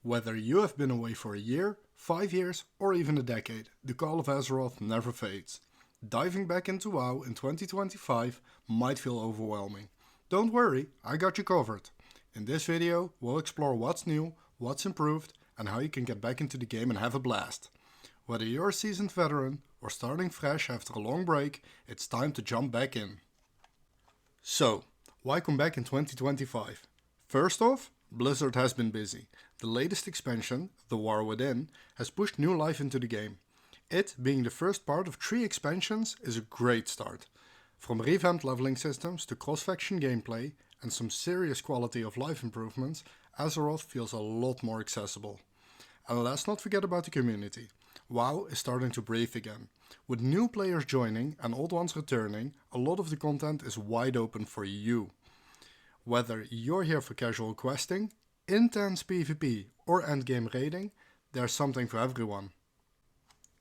Whether you have been away for a year, 5 years, or even a decade, the call of Azeroth never fades. Diving back into WoW in 2025 might feel overwhelming. Don't worry, I got you covered. In this video, we'll explore what's new, what's improved, and how you can get back into the game and have a blast. Whether you're a seasoned veteran or starting fresh after a long break, it's time to jump back in. So, why come back in 2025? First off, Blizzard has been busy. The latest expansion, The War Within, has pushed new life into the game. It, being the first part of 3 expansions, is a great start. From revamped leveling systems to cross-faction gameplay and some serious quality of life improvements, Azeroth feels a lot more accessible. And let's not forget about the community. WoW is starting to breathe again. With new players joining and old ones returning, a lot of the content is wide open for you. Whether you're here for casual questing, intense PvP or endgame raiding, there's something for everyone.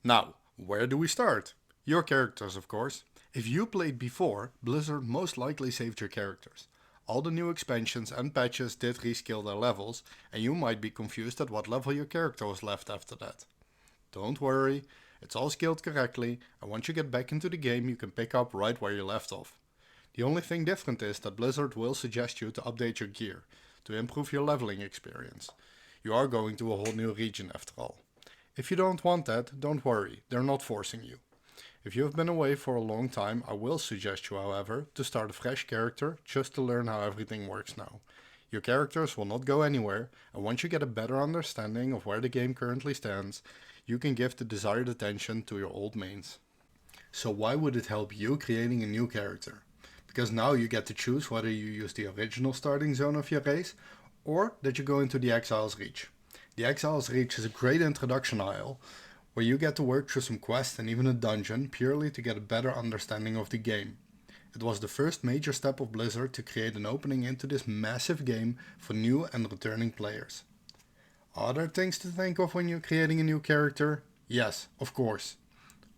Now, where do we start? Your characters, of course. If you played before, Blizzard most likely saved your characters. All the new expansions and patches did rescale their levels, and you might be confused at what level your character was left after that. Don't worry, it's all scaled correctly, and once you get back into the game you can pick up right where you left off. The only thing different is that Blizzard will suggest you to update your gear, to improve your leveling experience. You are going to a whole new region after all. If you don't want that, don't worry, they're not forcing you. If you have been away for a long time, I will suggest you, however, to start a fresh character just to learn how everything works now. Your characters will not go anywhere, and once you get a better understanding of where the game currently stands, you can give the desired attention to your old mains. So why would it help you creating a new character? Because now you get to choose whether you use the original starting zone of your race, or that you go into the Exile's Reach. The Exile's Reach is a great introduction isle, where you get to work through some quests and even a dungeon purely to get a better understanding of the game. It was the first major step of Blizzard to create an opening into this massive game for new and returning players. Are there things to think of when you're creating a new character? Yes, of course.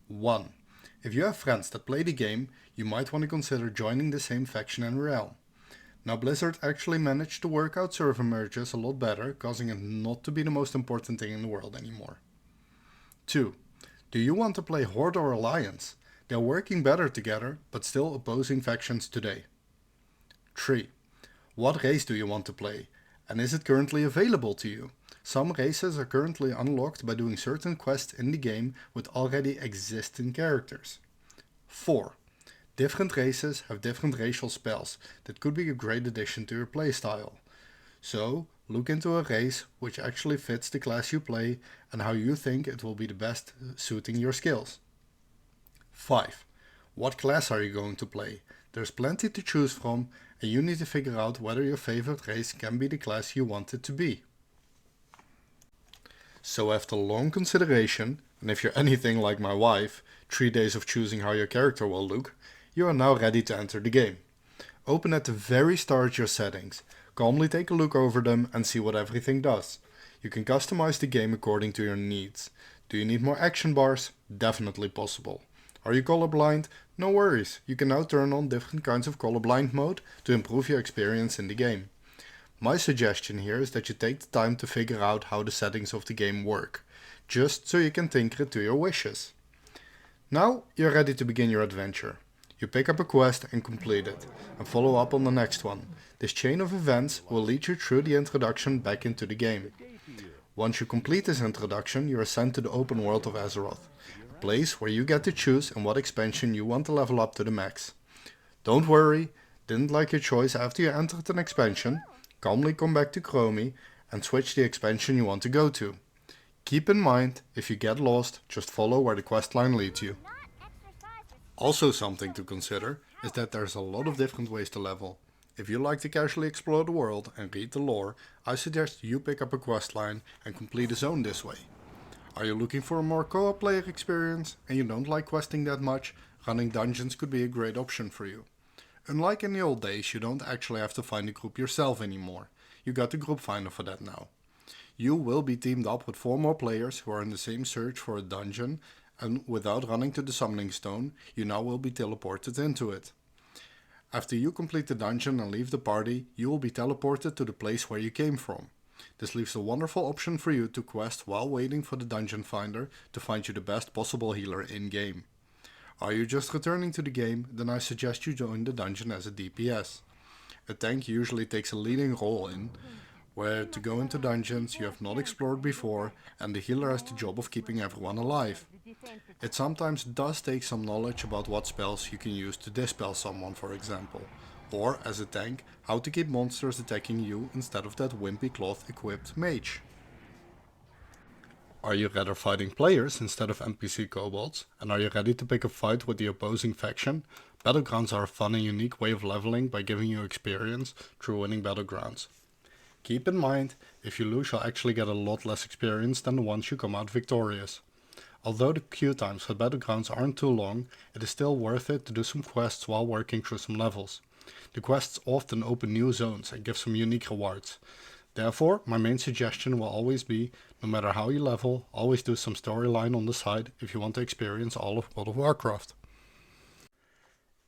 1. If you have friends that play the game, you might want to consider joining the same faction and realm. Now Blizzard actually managed to work out server merges a lot better, causing it not to be the most important thing in the world anymore. 2. Do you want to play Horde or Alliance? They're working better together, but still opposing factions today. 3. What race do you want to play? And is it currently available to you? Some races are currently unlocked by doing certain quests in the game with already existing characters. 4. Different races have different racial spells that could be a great addition to your playstyle. So, look into a race which actually fits the class you play and how you think it will be the best suiting your skills. 5. What class are you going to play? There's plenty to choose from, and you need to figure out whether your favorite race can be the class you want it to be. So after long consideration, and if you're anything like my wife, 3 days of choosing how your character will look, you are now ready to enter the game. Open at the very start your settings, calmly take a look over them and see what everything does. You can customize the game according to your needs. Do you need more action bars? Definitely possible. Are you colorblind? No worries, you can now turn on different kinds of colorblind mode to improve your experience in the game. My suggestion here is that you take the time to figure out how the settings of the game work, just so you can tinker it to your wishes. Now you're ready to begin your adventure. You pick up a quest and complete it, and follow up on the next one. This chain of events will lead you through the introduction back into the game. Once you complete this introduction, you are sent to the open world of Azeroth, a place where you get to choose in what expansion you want to level up to the max. Don't worry, didn't like your choice after you entered an expansion? Calmly come back to Chromie and switch the expansion you want to go to. Keep in mind, if you get lost, just follow where the questline leads you. Also something to consider is that there's a lot of different ways to level. If you like to casually explore the world and read the lore, I suggest you pick up a questline and complete a zone this way. Are you looking for a more co-op player experience and you don't like questing that much, running dungeons could be a great option for you. Unlike in the old days, you don't actually have to find a group yourself anymore. You got the group finder for that now. You will be teamed up with 4 more players who are in the same search for a dungeon, and without running to the summoning stone, you now will be teleported into it. After you complete the dungeon and leave the party, you will be teleported to the place where you came from. This leaves a wonderful option for you to quest while waiting for the dungeon finder to find you the best possible healer in-game. Are you just returning to the game? Then I suggest you join the dungeon as a DPS. A tank usually takes a leading role in where to go into dungeons you have not explored before, and the healer has the job of keeping everyone alive. It sometimes does take some knowledge about what spells you can use to dispel someone, for example, or as a tank, how to keep monsters attacking you instead of that wimpy cloth equipped mage. Are you rather fighting players instead of NPC kobolds, and are you ready to pick a fight with the opposing faction? Battlegrounds are a fun and unique way of leveling by giving you experience through winning battlegrounds. Keep in mind, if you lose you'll actually get a lot less experience than once you come out victorious. Although the queue times for battlegrounds aren't too long, it is still worth it to do some quests while working through some levels. The quests often open new zones and give some unique rewards. Therefore, my main suggestion will always be, no matter how you level, always do some storyline on the side if you want to experience all of World of Warcraft.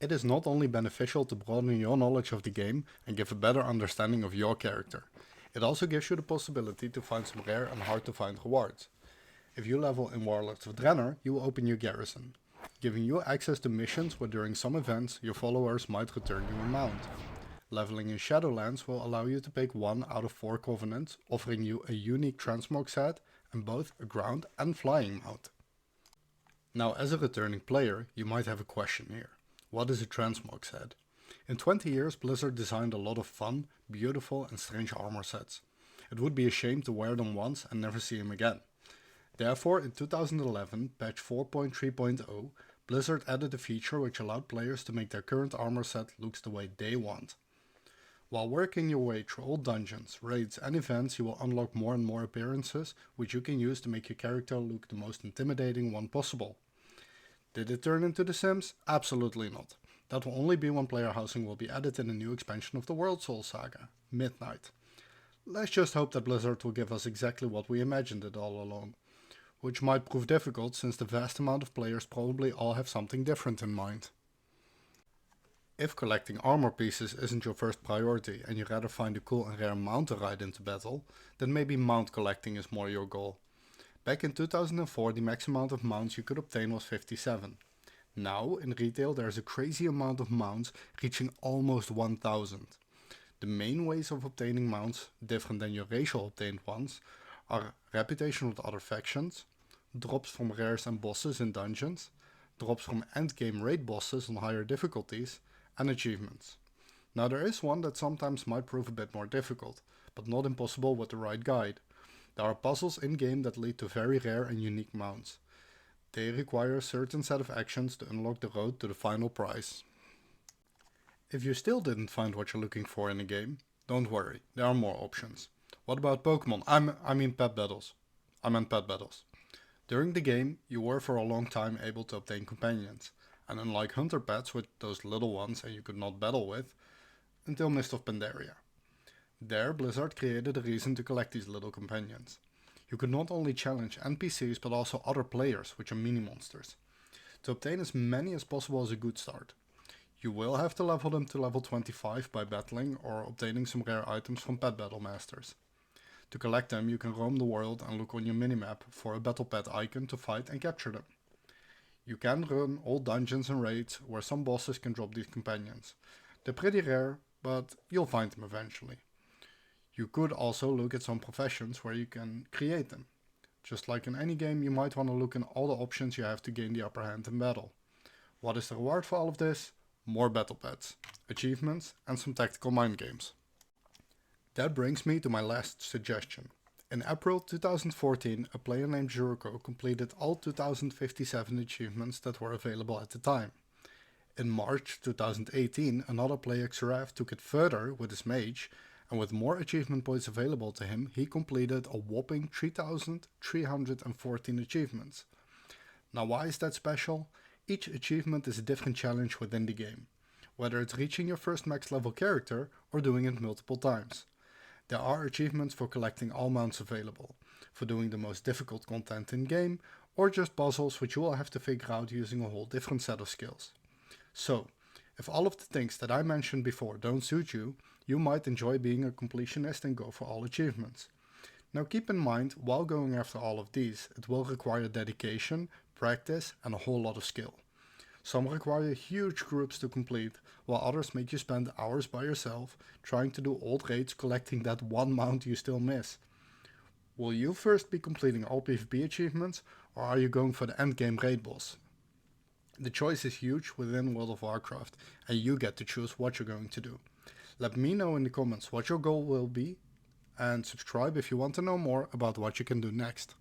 It is not only beneficial to broaden your knowledge of the game and give a better understanding of your character, it also gives you the possibility to find some rare and hard to find rewards. If you level in Warlords of Draenor, you will open your garrison, giving you access to missions where during some events your followers might return you a mount. Leveling in Shadowlands will allow you to pick one out of 4 covenants, offering you a unique transmog set and both a ground and flying mount. Now, as a returning player, you might have a question here. What is a transmog set? In 20 years, Blizzard designed a lot of fun, beautiful and strange armor sets. It would be a shame to wear them once and never see them again. Therefore, in 2011, patch 4.3.0, Blizzard added a feature which allowed players to make their current armor set look the way they want. While working your way through all dungeons, raids and events, you will unlock more and more appearances which you can use to make your character look the most intimidating one possible. Did it turn into The Sims? Absolutely not. That will only be when player housing will be added in a new expansion of the World Soul saga, Midnight. Let's just hope that Blizzard will give us exactly what we imagined it all along, which might prove difficult since the vast amount of players probably all have something different in mind. If collecting armor pieces isn't your first priority and you'd rather find a cool and rare mount to ride into battle, then maybe mount collecting is more your goal. Back in 2004 the max amount of mounts you could obtain was 57. Now, in retail there's a crazy amount of mounts reaching almost 1000. The main ways of obtaining mounts, different than your racial obtained ones, are reputation with other factions, drops from rares and bosses in dungeons, drops from endgame raid bosses on higher difficulties, and achievements. Now there is one that sometimes might prove a bit more difficult, but not impossible with the right guide. There are puzzles in-game that lead to very rare and unique mounts. They require a certain set of actions to unlock the road to the final prize. If you still didn't find what you're looking for in a game, don't worry, there are more options. What about Pokemon? I mean pet battles. I meant pet battles. During the game, you were for a long time able to obtain companions, and unlike hunter pets with those little ones and you could not battle with, until Mist of Pandaria. There, Blizzard created a reason to collect these little companions. You could not only challenge NPCs but also other players, which are mini-monsters. To obtain as many as possible is a good start. You will have to level them to level 25 by battling or obtaining some rare items from pet battle masters. To collect them, you can roam the world and look on your minimap for a battle pet icon to fight and capture them. You can run all dungeons and raids where some bosses can drop these companions. They're pretty rare, but you'll find them eventually. You could also look at some professions where you can create them. Just like in any game, you might want to look in all the options you have to gain the upper hand in battle. What is the reward for all of this? More battle pets, achievements and some tactical mind games. That brings me to my last suggestion. In April 2014, a player named Juriko completed all 2057 achievements that were available at the time. In March 2018, another player, Xerath, took it further with his mage, and with more achievement points available to him, he completed a whopping 3,314 achievements. Now why is that special? Each achievement is a different challenge within the game, whether it's reaching your first max level character or doing it multiple times. There are achievements for collecting all mounts available, for doing the most difficult content in game, or just puzzles which you will have to figure out using a whole different set of skills. So, if all of the things that I mentioned before don't suit you, you might enjoy being a completionist and go for all achievements. Now keep in mind, while going after all of these, it will require dedication, practice, and a whole lot of skill. Some require huge groups to complete, while others make you spend hours by yourself trying to do old raids collecting that one mount you still miss. Will you first be completing all PvP achievements, or are you going for the endgame raid boss? The choice is huge within World of Warcraft, and you get to choose what you're going to do. Let me know in the comments what your goal will be, and subscribe if you want to know more about what you can do next.